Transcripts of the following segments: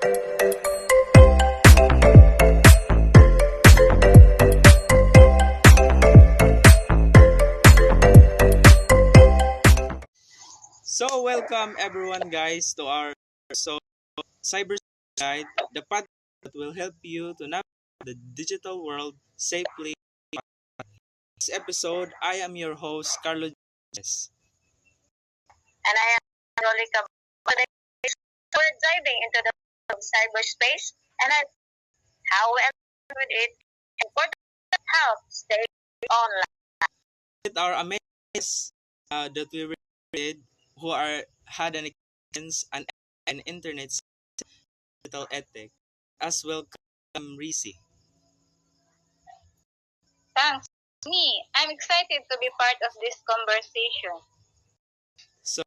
So welcome everyone guys to our so cyber guide, the podcast that will help you to navigate the digital world safely. This episode, I am your host Carlo Jes. And I am Rolika. Today we're diving into the world of cyberspace and how we interact with it and what help stay online. With our amazing guests, that we recruited who are had an experience and an internet digital ethic as well Risi. Thanks. Me, I'm excited to be part of this conversation. So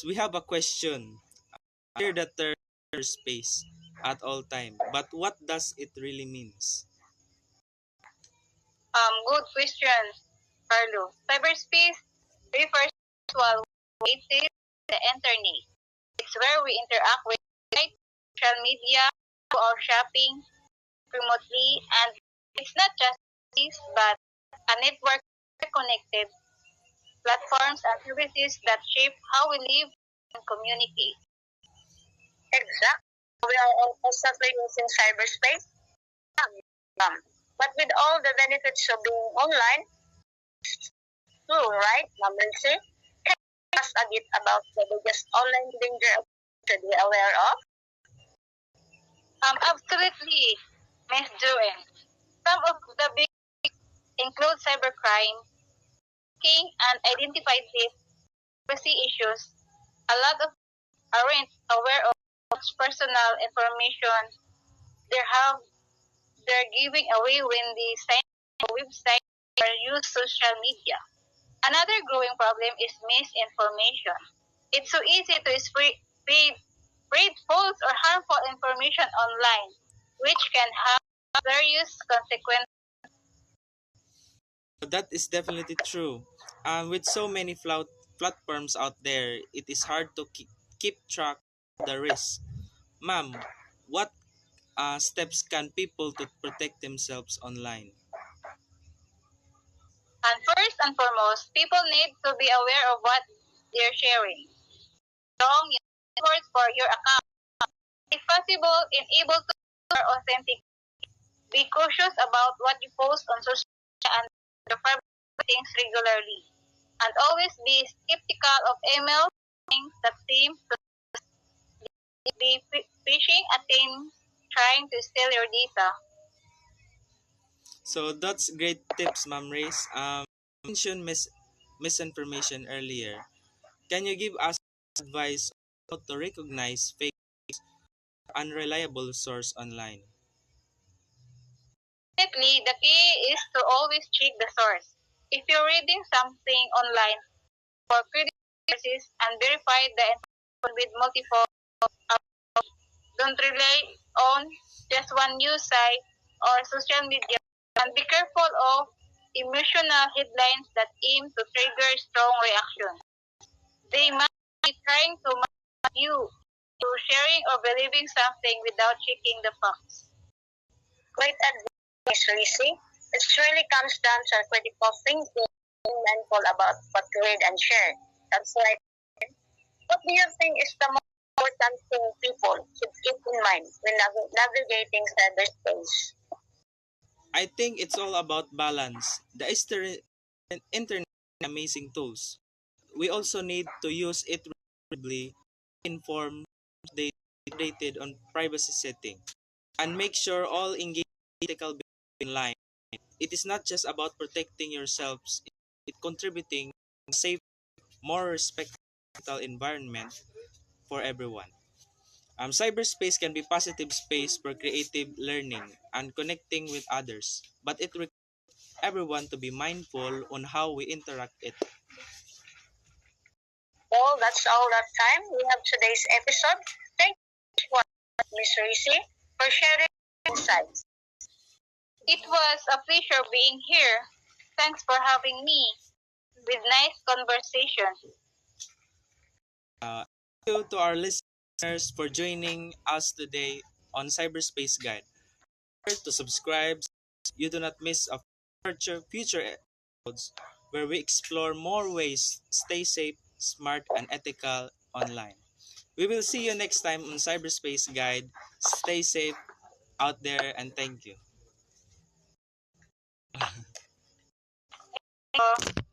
we have a question. Hear the term space at all time, but what does it really means? Good question, Carlo. Cyberspace refers to a way to the internet. It's where we interact with social media, do our shopping remotely, and it's not just this, but a network of connected platforms and services that shape how we live and communicate. Exactly. We are all constantly using cyberspace. But with all the benefits of being online, too, right, Ma'am Lucy? Can you tell us a bit about the biggest online danger to be aware of? Absolutely, Ms. Joanne. Some of the big include cybercrime, hacking, and identified theft, privacy issues. A lot of aren't aware of personal information they have they're giving away when they sign up a website or use social media. Another growing problem is misinformation. It's so easy to spread false or harmful information online, which can have serious consequences. That is definitely true. With so many platforms out there, it is hard to keep track of the risk. Ma'am, what steps can people to protect themselves online? And first and foremost, people need to be aware of what they're sharing. Strong passwords for your account. If possible, enable to authentic. Be cautious about what you post on social media and verify things regularly. And always be skeptical of email things that seem to be phishing attempts trying to steal your data. So that's great tips, Ma'am Race. You mentioned misinformation earlier. Can you give us advice on how to recognize fake unreliable source online? Definitely, the key is to always check the source. If you're reading something online for credible sources and verify the information with multiple, don't rely on just one news site or social media, and be careful of emotional headlines that aim to trigger strong reaction. They might be trying to manipulate you to sharing or believing something without checking the facts. Great advice, Lizzie. It really comes down to critical thinking, being mindful about what you read and share. That's right. What do you think is the most important thing people should keep in mind when navigating cyberspace? I think it's all about balance. The internet is amazing tools. We also need to use it responsibly, informed, updated on privacy setting, and make sure all engage ethical behavior in line. It is not just about protecting yourselves; it contributing to a safe, more respectful environment for everyone. Cyberspace can be positive space for creative learning and connecting with others, but it requires everyone to be mindful on how we interact it. Well, that's all that time we have today's episode. Thank you, Ms. Risi, for sharing insights. It was a pleasure being here. Thanks for having me with nice conversation. Uh, Thank you to our listeners listeners for joining us today on Cyberspace Guide. Remember to subscribe so you do not miss a future episodes where we explore more ways to stay safe, smart, and ethical online. We will see you next time on Cyberspace Guide. Stay safe out there and thank you. So,